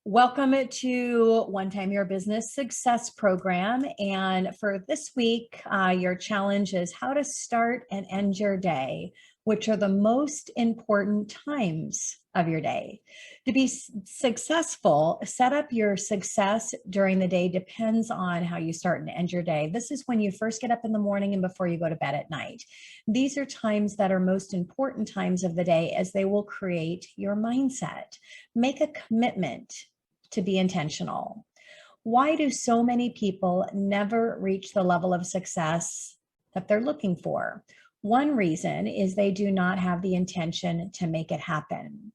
Welcome to One Time Your Business Success Program. And for this week, your challenge is how to start and end your day, which are the most important times of your day. To be successful, set up your success during the day depends on how you start and end your day. This is when you first get up in the morning and before you go to bed at night. These are times that are most important times of the day as they will create your mindset. Make a commitment to be intentional. Why do so many people never reach the level of success that they're looking for? One reason is they do not have the intention to make it happen.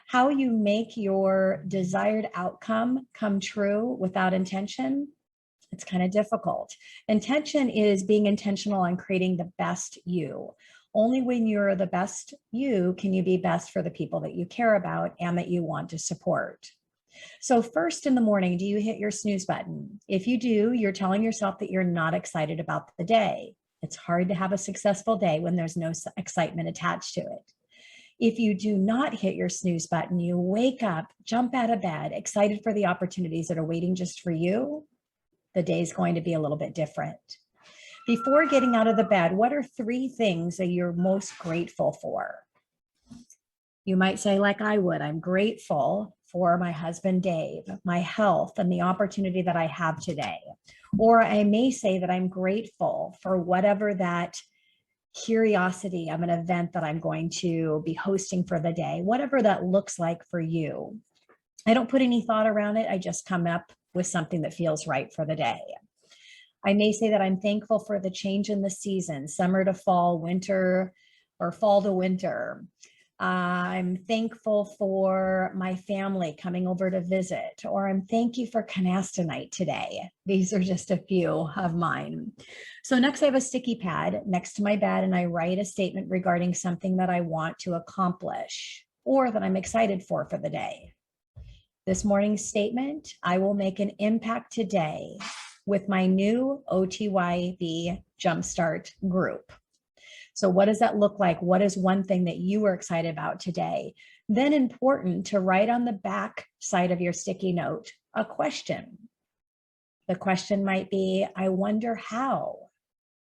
How you make your desired outcome come true without intention, it's kind of difficult. Intention is being intentional on creating the best you. Only when you're the best you can you be best for the people that you care about and that you want to support. So first in the morning, do you hit your snooze button? If you do, you're telling yourself that you're not excited about the day. It's hard to have a successful day when there's no excitement attached to it. If you do not hit your snooze button, you wake up, jump out of bed, excited for the opportunities that are waiting just for you, the day is going to be a little bit different. Before getting out of the bed, what are 3 things that you're most grateful for? You might say, like I would, I'm grateful for my husband, Dave, my health, and the opportunity that I have today. Or I may say that I'm grateful for whatever that curiosity of an event that I'm going to be hosting for the day, whatever that looks like for you. I don't put any thought around it. I just come up with something that feels right for the day. I may say that I'm thankful for the change in the season, summer to fall, winter, or fall to winter. I'm thankful for my family coming over to visit, or I'm thank you for canasta night today. These are just a few of mine. So next I have a sticky pad next to my bed and I write a statement regarding something that I want to accomplish or that I'm excited for the day. This morning's statement, I will make an impact today with my new OTYB Jumpstart group. So what does that look like? What is one thing that you are excited about today? Then important to write on the back side of your sticky note, a question. The question might be, I wonder how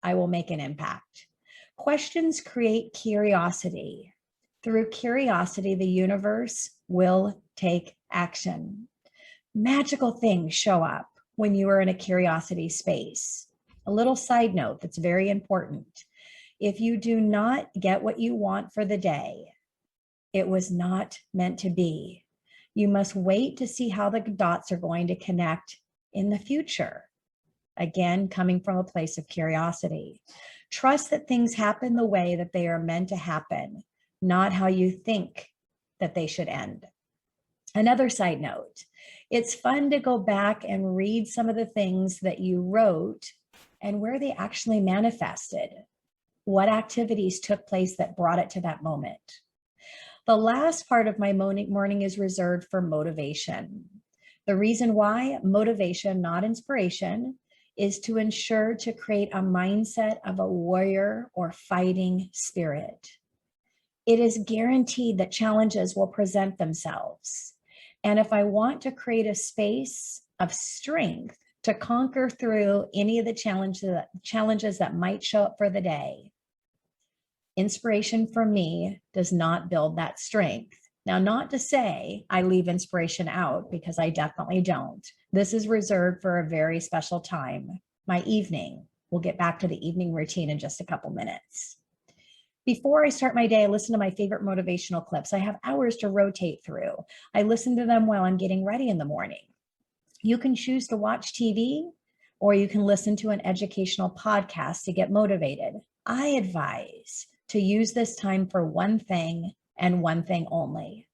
I will make an impact. Questions create curiosity. Through curiosity, the universe will take action. Magical things show up when you are in a curiosity space. A little side note that's very important. If you do not get what you want for the day, it was not meant to be. You must wait to see how the dots are going to connect in the future. Again, coming from a place of curiosity. Trust that things happen the way that they are meant to happen, not how you think that they should end. Another side note, it's fun to go back and read some of the things that you wrote and where they actually manifested. What activities took place that brought it to that moment. The last part of my morning is reserved for motivation. The reason why, motivation, not inspiration, is to ensure to create a mindset of a warrior or fighting spirit. It is guaranteed that challenges will present themselves. And if I want to create a space of strength to conquer through any of the challenges that might show up for the day, inspiration for me does not build that strength. Now, not to say I leave inspiration out, because I definitely don't. This is reserved for a very special time, my evening. We'll get back to the evening routine in just a couple minutes. Before I start my day, I listen to my favorite motivational clips. I have hours to rotate through. I listen to them while I'm getting ready in the morning. You can choose to watch TV, or you can listen to an educational podcast to get motivated. I advise to use this time for one thing and one thing only,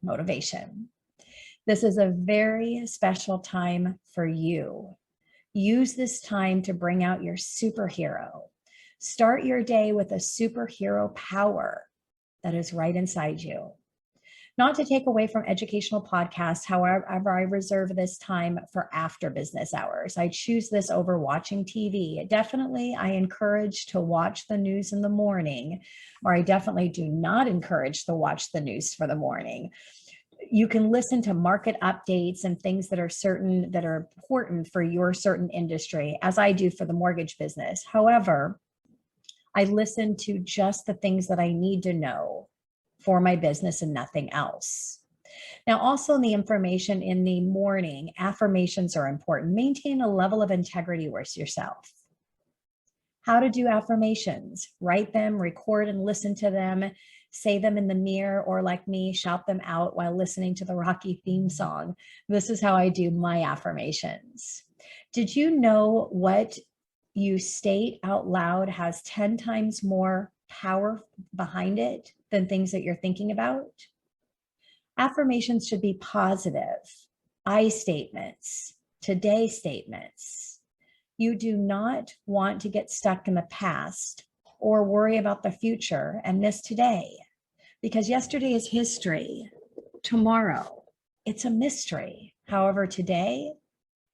motivation. This is a very special time for you. Use this time to bring out your superhero. Start your day with a superhero power that is right inside you. Not to take away from educational podcasts, however, I reserve this time for after business hours. I choose this over watching TV. Definitely, I encourage to watch the news in the morning, or I definitely do not encourage to watch the news for the morning. You can listen to market updates and things that are important for your certain industry, as I do for the mortgage business. However, I listen to just the things that I need to know for my business and nothing else. Now, also in the information in the morning, affirmations are important. Maintain a level of integrity with yourself. How to do affirmations: write them, record and listen to them, say them in the mirror, or like me, shout them out while listening to the Rocky theme song. This is how I do my affirmations. Did you know what you state out loud has 10 times more power behind it than things that you're thinking about? Affirmations should be positive. I statements, today statements. You do not want to get stuck in the past or worry about the future and miss today, because yesterday is history. Tomorrow, it's a mystery. However, today,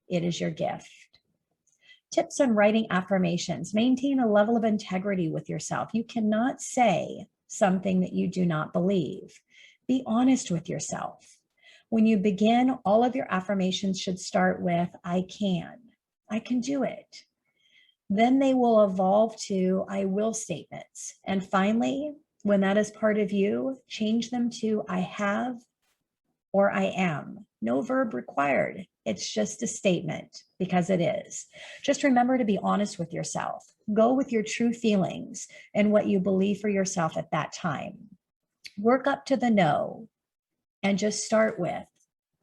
it is your gift. Tips on writing affirmations: maintain a level of integrity with yourself. You cannot say something that you do not believe. Be honest with yourself. When you begin, all of your affirmations should start with, I can do it. Then they will evolve to I will statements. And finally, when that is part of you, change them to I have or I am. No verb required. It's just a statement, because it is. Just remember to be honest with yourself. Go with your true feelings and what you believe for yourself at that time. Work up to the no and just start with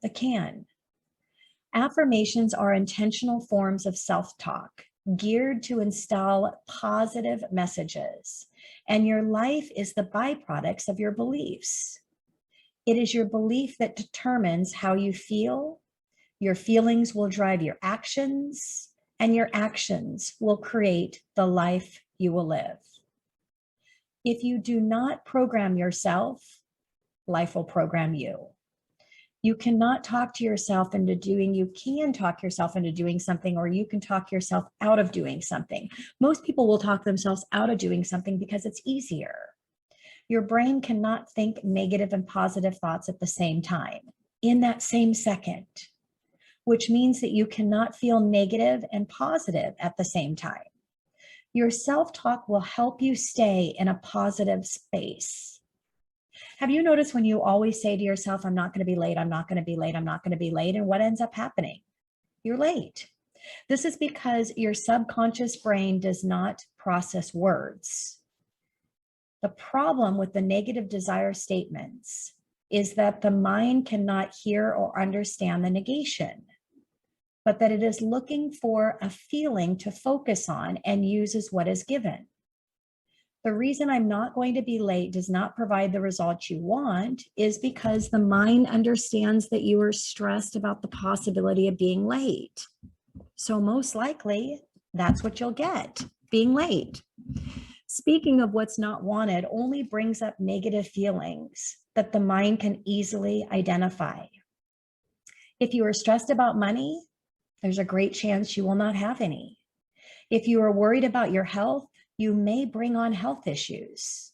the can. Affirmations are intentional forms of self-talk geared to install positive messages, and your life is the byproducts of your beliefs. It is your belief that determines how you feel. Your feelings will drive your actions, and your actions will create the life you will live. If you do not program yourself, life will program you. You cannot talk to yourself into doing, you can talk yourself into doing something, or you can talk yourself out of doing something. Most people will talk themselves out of doing something because it's easier. Your brain cannot think negative and positive thoughts at the same time, in that same second, which means that you cannot feel negative and positive at the same time. Your self-talk will help you stay in a positive space. Have you noticed when you always say to yourself, I'm not going to be late, I'm not going to be late, I'm not going to be late, and what ends up happening? You're late. This is because your subconscious brain does not process words. The problem with the negative desire statements is that the mind cannot hear or understand the negation, but that it is looking for a feeling to focus on and uses what is given. The reason I'm not going to be late does not provide the result you want is because the mind understands that you are stressed about the possibility of being late. So most likely, that's what you'll get, being late. Speaking of what's not wanted only brings up negative feelings that the mind can easily identify. If you are stressed about money, there's a great chance you will not have any. If you are worried about your health, you may bring on health issues.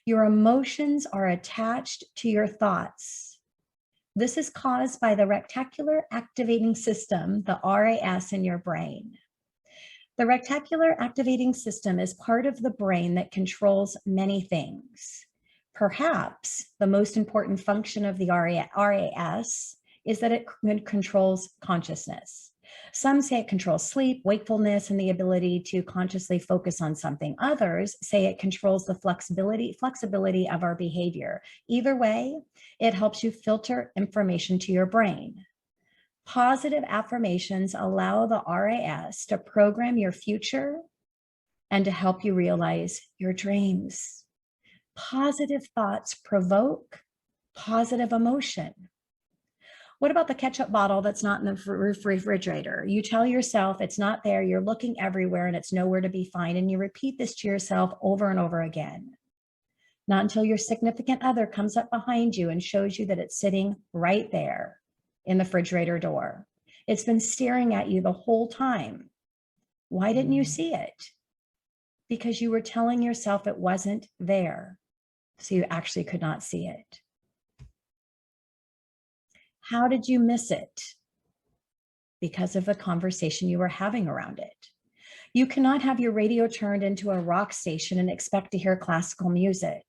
Your emotions are attached to your thoughts. This is caused by the reticular activating system, the RAS, in your brain. The reticular activating system is part of the brain that controls many things. Perhaps the most important function of the RAS is that it controls consciousness. Some say it controls sleep, wakefulness, and the ability to consciously focus on something. Others say it controls the flexibility of our behavior. Either way, it helps you filter information to your brain. Positive affirmations allow the RAS to program your future and to help you realize your dreams. Positive thoughts provoke positive emotion. What about the ketchup bottle that's not in the refrigerator? You tell yourself it's not there, you're looking everywhere, and it's nowhere to be found, and you repeat this to yourself over and over again. Not until your significant other comes up behind you and shows you that it's sitting right there in the refrigerator door. It's been staring at you the whole time. Why didn't you see it? Because you were telling yourself it wasn't there, so you actually could not see it. How did you miss it? Because of the conversation you were having around it. You cannot have your radio turned into a rock station and expect to hear classical music.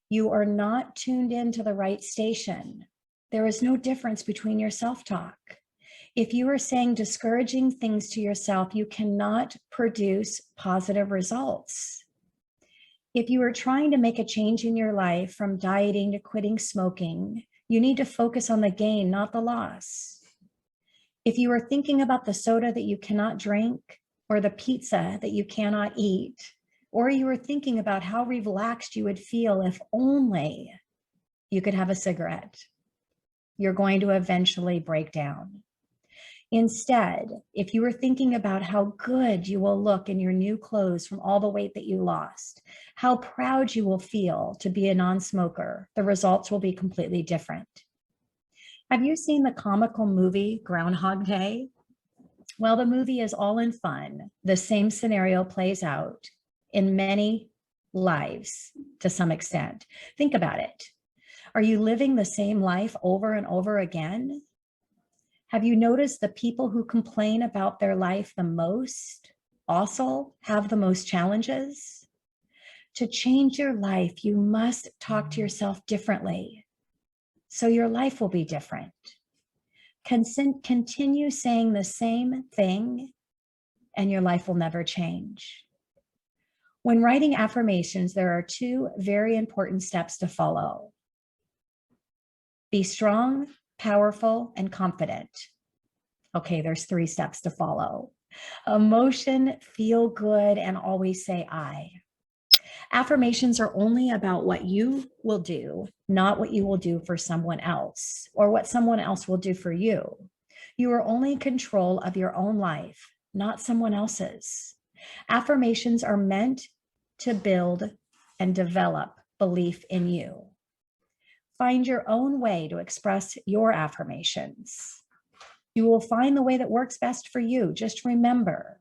You are not tuned into the right station. There is no difference between your self-talk. If you are saying discouraging things to yourself, you cannot produce positive results. If you are trying to make a change in your life from dieting to quitting smoking, you need to focus on the gain, not the loss. If you are thinking about the soda that you cannot drink, or the pizza that you cannot eat, or you are thinking about how relaxed you would feel if only you could have a cigarette, you're going to eventually break down. Instead, if you are thinking about how good you will look in your new clothes from all the weight that you lost, how proud you will feel to be a non-smoker, the results will be completely different. Have you seen the comical movie Groundhog Day? Well, the movie is all in fun. The same scenario plays out in many lives to some extent. Think about it. Are you living the same life over and over again? Have you noticed the people who complain about their life the most also have the most challenges? To change your life, you must talk to yourself differently, so your life will be different. Continue saying the same thing and your life will never change. When writing affirmations, there are two very important steps to follow. Be strong, powerful, and confident. Okay, there's 3 steps to follow. Emotion, feel good, and always say I. Affirmations are only about what you will do, not what you will do for someone else or what someone else will do for you. You are only in control of your own life, not someone else's. Affirmations are meant to build and develop belief in you. Find your own way to express your affirmations. You will find the way that works best for you. Just remember,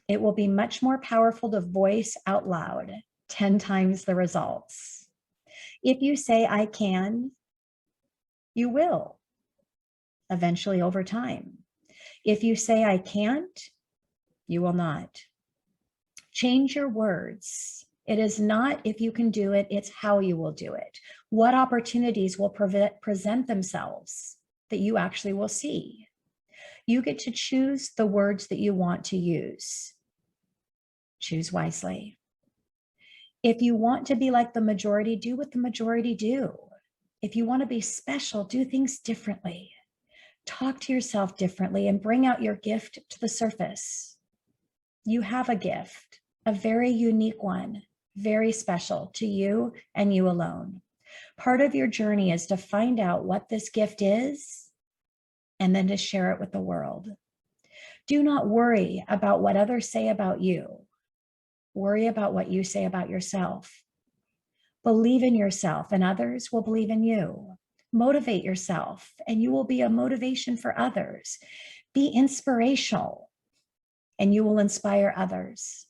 it will be much more powerful to voice out loud 10 times the results. If you say, I can, you will, eventually over time. If you say, I can't, you will not. Change your words. It is not if you can do it, it's how you will do it. What opportunities will present themselves that you actually will see. You get to choose the words that you want to use. Choose wisely. If you want to be like the majority, do what the majority do. If you want to be special, do things differently. Talk to yourself differently and bring out your gift to the surface. You have a gift, a very unique one, very special to you and you alone. Part of your journey is to find out what this gift is and then to share it with the world. Do not worry about what others say about you. Worry about what you say about yourself. Believe in yourself and others will believe in you. Motivate yourself and you will be a motivation for others. Be inspirational and you will inspire others.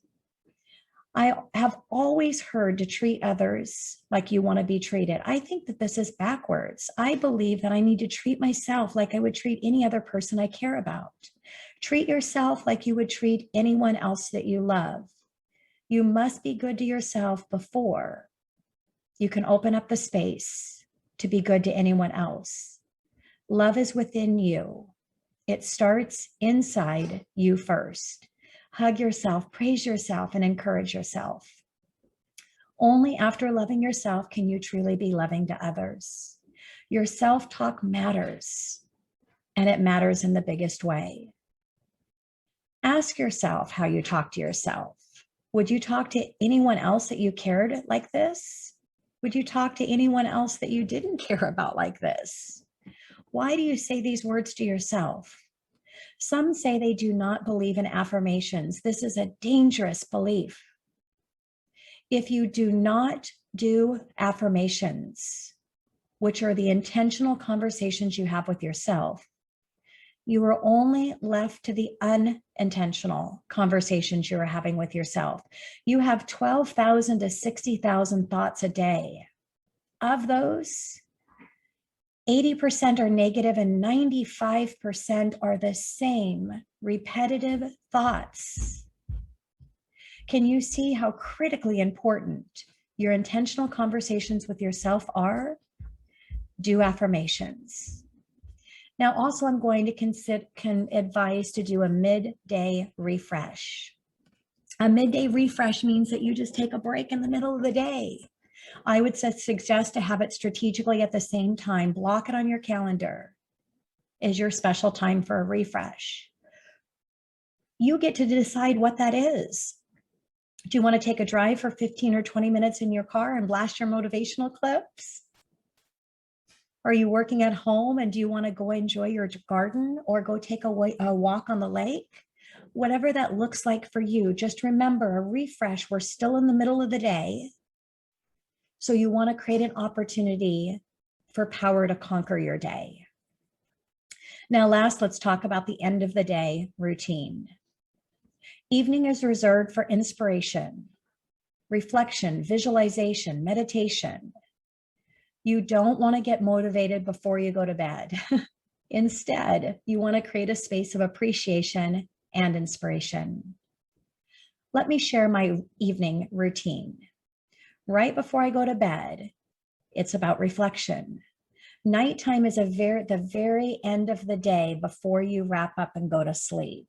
I have always heard to treat others like you want to be treated. I think that this is backwards. I believe that I need to treat myself like I would treat any other person I care about. Treat yourself like you would treat anyone else that you love. You must be good to yourself before you can open up the space to be good to anyone else. Love is within you. It starts inside you first. Hug yourself, praise yourself, and encourage yourself. Only after loving yourself can you truly be loving to others. Your self-talk matters, and it matters in the biggest way. Ask yourself how you talk to yourself. Would you talk to anyone else that you cared like this? Would you talk to anyone else that you didn't care about like this? Why do you say these words to yourself? Some say they do not believe in affirmations. This is a dangerous belief. If you do not do affirmations, which are the intentional conversations you have with yourself, you are only left to the unintentional conversations you are having with yourself. You have 12,000 to 60,000 thoughts a day. Of those, 80% are negative and 95% are the same repetitive thoughts. Can you see how critically important your intentional conversations with yourself are? Do affirmations. Now, also, I'm going to advise to do a midday refresh. A midday refresh means that you just take a break in the middle of the day. I would suggest to have it strategically at the same time. Block it on your calendar as your special time for a refresh. You get to decide what that is. Do you want to take a drive for 15 or 20 minutes in your car and blast your motivational clips? Are you working at home and do you want to go enjoy your garden or go take a walk on the lake? Whatever that looks like for you, just remember a refresh. We're still in the middle of the day. So you want to create an opportunity for power to conquer your day. Now, last, let's talk about the end of the day routine. Evening is reserved for inspiration, reflection, visualization, meditation. You don't want to get motivated before you go to bed. Instead, you want to create a space of appreciation and inspiration. Let me share my evening routine. Right before I go to bed, it's about reflection. Nighttime is the very end of the day before you wrap up and go to sleep.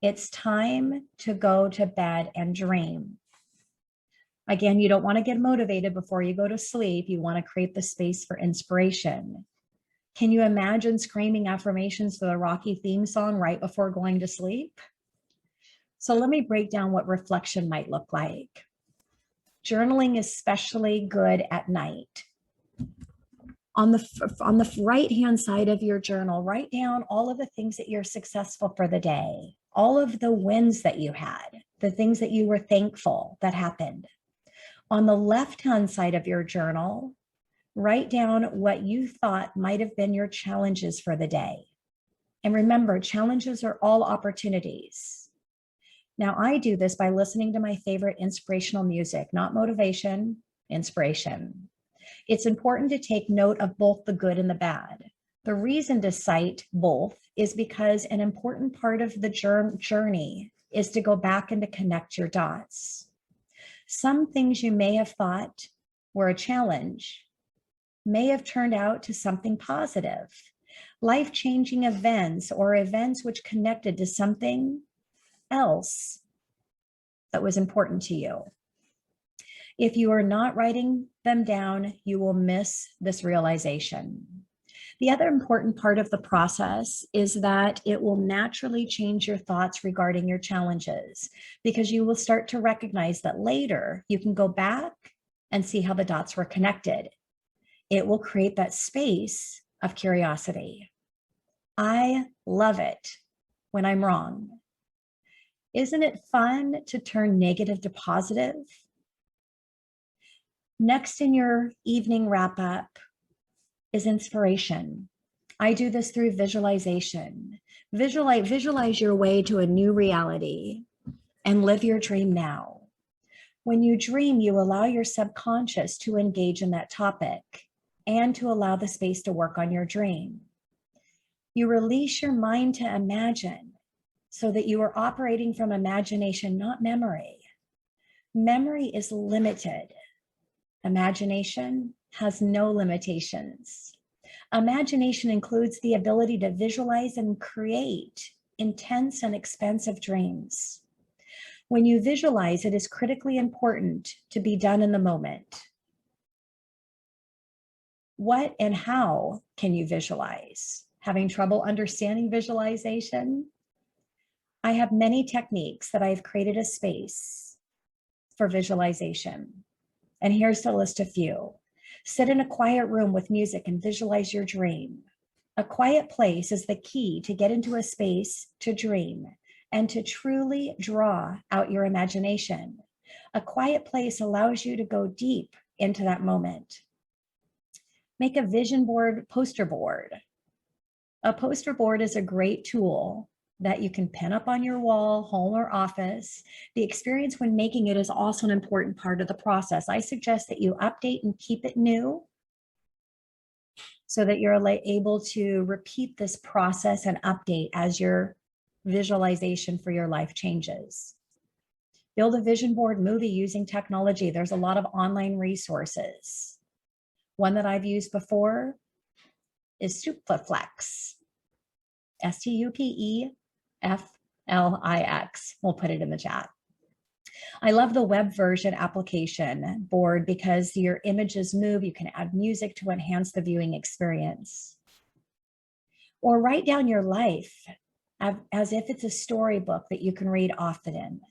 It's time to go to bed and dream. Again, you don't want to get motivated before you go to sleep. You want to create the space for inspiration. Can you imagine screaming affirmations to the Rocky theme song right before going to sleep? So let me break down what reflection might look like. Journaling is especially good at night. On the right-hand side of your journal, write down all of the things that you're successful for the day, all of the wins that you had, the things that you were thankful that happened. On the left-hand side of your journal, write down what you thought might have been your challenges for the day. And remember, challenges are all opportunities. Now, I do this by listening to my favorite inspirational music, not motivation, inspiration. It's important to take note of both the good and the bad. The reason to cite both is because an important part of the journey is to go back and to connect your dots. Some things you may have thought were a challenge may have turned out to something positive. Life-changing events or events which connected to something else that was important to you. If you are not writing them down, you will miss this realization. The other important part of the process is that it will naturally change your thoughts regarding your challenges because you will start to recognize that later you can go back and see how the dots were connected. It will create that space of curiosity. I love it when I'm wrong. Isn't it fun to turn negative to positive? Next in your evening wrap up is inspiration. I do this through visualization. Visualize your way to a new reality and live your dream now. When you dream, you allow your subconscious to engage in that topic and to allow the space to work on your dream. You release your mind to imagine so that you are operating from imagination, not memory. Memory is limited. Imagination has no limitations. Imagination includes the ability to visualize and create intense and expansive dreams. When you visualize, it is critically important to be done in the moment. What and how can you visualize? Having trouble understanding visualization? I have many techniques that I've created a space for visualization. And here's to list a few. Sit in a quiet room with music and visualize your dream. A quiet place is the key to get into a space to dream and to truly draw out your imagination. A quiet place allows you to go deep into that moment. Make a vision board, poster board. A poster board is a great tool that you can pin up on your wall, home or office. The experience when making it is also an important part of the process. I suggest that you update and keep it new so that you're able to repeat this process and update as your visualization for your life changes. Build a vision board movie using technology. There's a lot of online resources. One that I've used before is Stupeflix, Stupeflix. We'll put it in the chat. I love the web version application board because your images move. You can add music to enhance the viewing experience. Or write down your life as if it's a storybook that you can read often.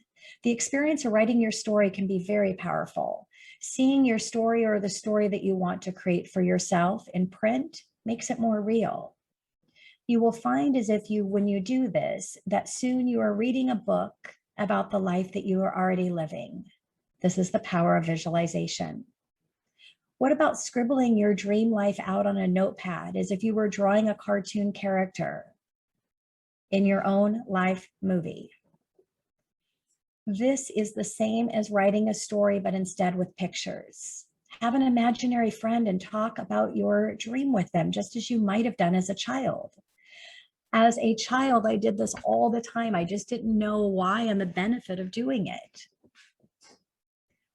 The experience of writing your story can be very powerful. Seeing your story or the story that you want to create for yourself in print makes it more real. You will find when you do this, that soon you are reading a book about the life that you are already living. This is the power of visualization. What about scribbling your dream life out on a notepad as if you were drawing a cartoon character in your own life movie? This is the same as writing a story, but instead with pictures. Have an imaginary friend and talk about your dream with them, just as you might have done as a child. As a child, I did this all the time. I just didn't know why and the benefit of doing it.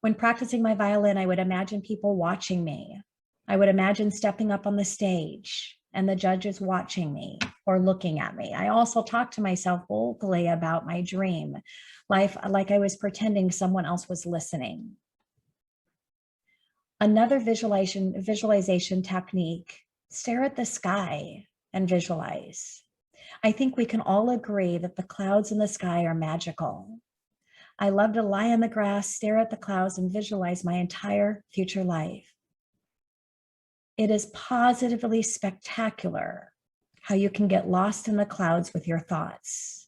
When practicing my violin, I would imagine people watching me. I would imagine stepping up on the stage and the judges watching me or looking at me. I also talked to myself vocally about my dream life, like I was pretending someone else was listening. Another visualization technique, stare at the sky and visualize. I think we can all agree that the clouds in the sky are magical. I love to lie on the grass, stare at the clouds, and visualize my entire future life. It is positively spectacular how you can get lost in the clouds with your thoughts.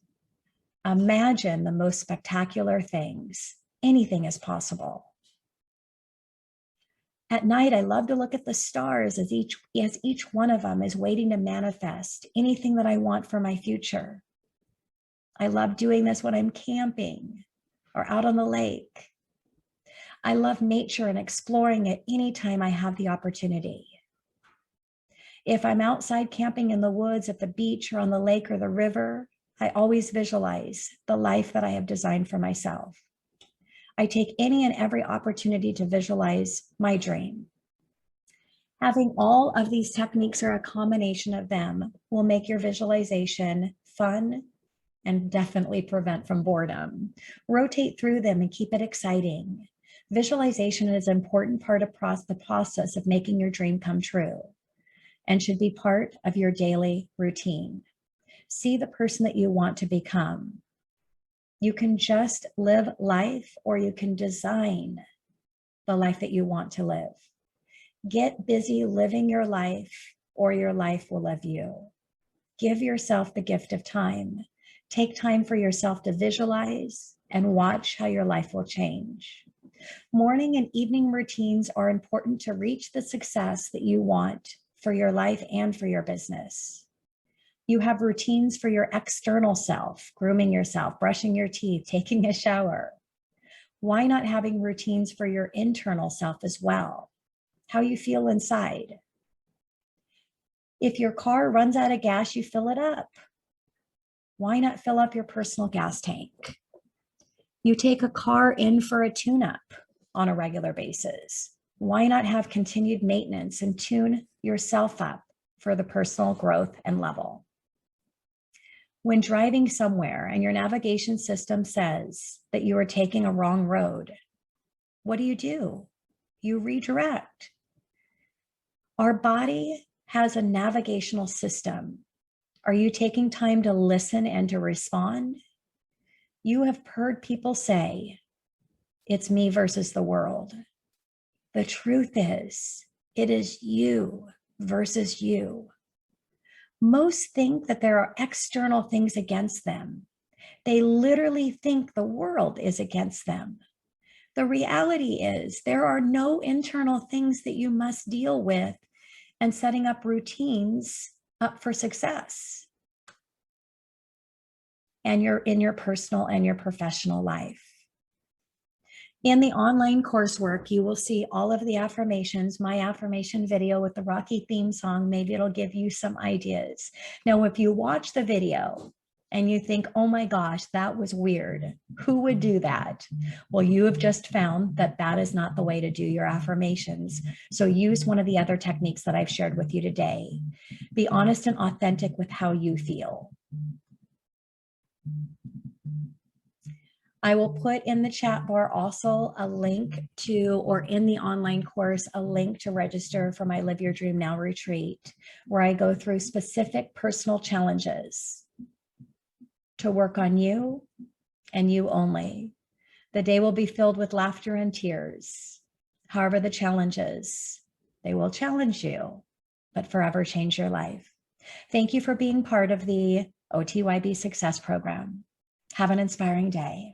Imagine the most spectacular things. Anything is possible. At night, I love to look at the stars as each one of them is waiting to manifest anything that I want for my future. I love doing this when I'm camping or out on the lake. I love nature and exploring it anytime I have the opportunity. If I'm outside camping in the woods, at the beach, or on the lake or the river, I always visualize the life that I have designed for myself. I take any and every opportunity to visualize my dream. Having all of these techniques or a combination of them will make your visualization fun and definitely prevent from boredom. Rotate through them and keep it exciting. Visualization is an important part of the process of making your dream come true and should be part of your daily routine. See the person that you want to become. You can just live life, or you can design the life that you want to live. Get busy living your life, or your life will live you. Give yourself the gift of time. Take time for yourself to visualize and watch how your life will change. Morning and evening routines are important to reach the success that you want for your life and for your business. You have routines for your external self, grooming yourself, brushing your teeth, taking a shower. Why not having routines for your internal self as well? How you feel inside. If your car runs out of gas, you fill it up. Why not fill up your personal gas tank? You take a car in for a tune-up on a regular basis. Why not have continued maintenance and tune yourself up for the personal growth and level? When driving somewhere and your navigation system says that you are taking a wrong road, what do? You redirect. Our body has a navigational system. Are you taking time to listen and to respond? You have heard people say, it's me versus the world. The truth is, it is you versus you. Most think that there are external things against them. They literally think the world is against them. The reality is there are no internal things that you must deal with and setting up routines up for success. And you're in your personal and your professional life. In the online coursework, you will see all of the affirmations, my affirmation video with the Rocky theme song. Maybe it'll give you some ideas. Now, if you watch the video and you think, oh my gosh, that was weird, who would do that? Well, you have just found that that is not the way to do your affirmations. So use one of the other techniques that I've shared with you today. Be honest and authentic with how you feel. I will put in the chat bar also a link to, or in the online course, a link to register for my Live Your Dream Now retreat, where I go through specific personal challenges to work on you and you only. The day will be filled with laughter and tears. However, the challenges, they will challenge you, but forever change your life. Thank you for being part of the OTYB Success Program. Have an inspiring day.